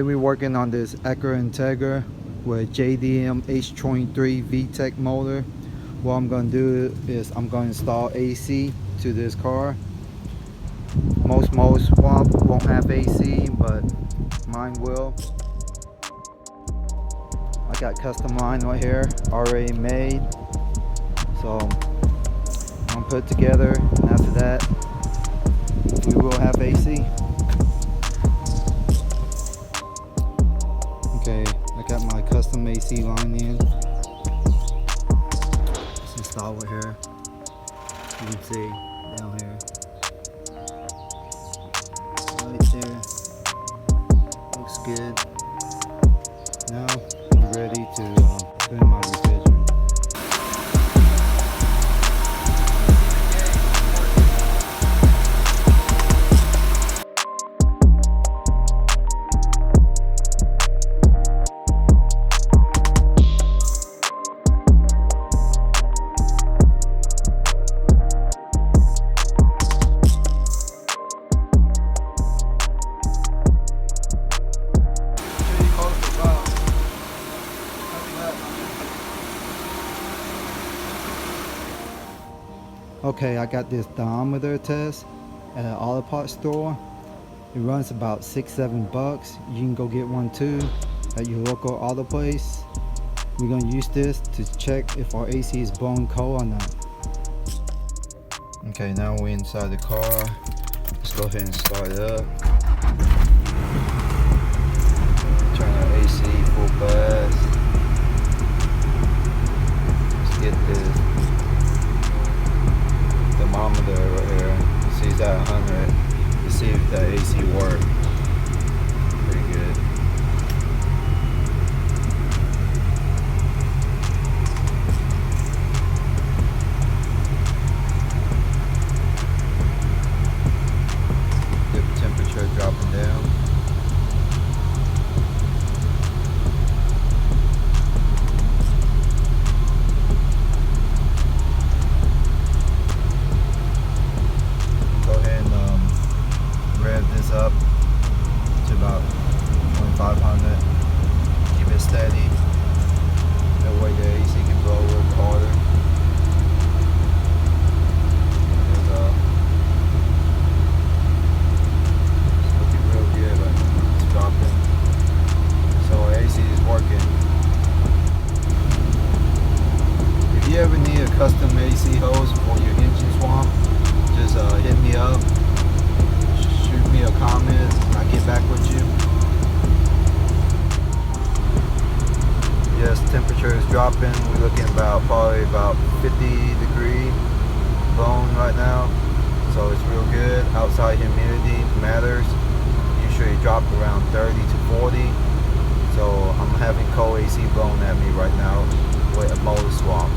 Today we're working on this Acura Integra with JDM H23 VTEC motor. What I'm going to do is I'm going to install AC to this car. Most won't have AC, but mine will. I got custom line right here already made, so I'm going to put it together, and after that we will have AC. Okay, I got my custom AC line in. Let's install it here. You can see down here. Right there. Looks good. Now I'm ready to put in my refrigerator. Okay, I got this thermometer test at an auto parts store. It runs about $6-7. You can go get one too at your local auto place. We're going to use this to check if our AC is blowing cold or not. Okay, now we're inside the car. Let's go ahead and start it up. Turn our AC full blast. Let's get this thermometer right here. See, it's at 100. Let's see if that AC works. Pretty good. Get the temperature dropping down. Up to about 2500. Keep it steady. That way the AC can blow a little harder. There we go. It's looking real good, but it's dropping. So our AC is working. If you ever need a custom AC hose for your engine swamp, just hit me up. Shoot me a comment and I'll get back with you. Yes, temperature is dropping. We're looking probably about 50-degree bone right now. So it's real good. Outside humidity matters. Usually drop around 30 to 40. So I'm having cold AC blown at me right now with a motor swamp.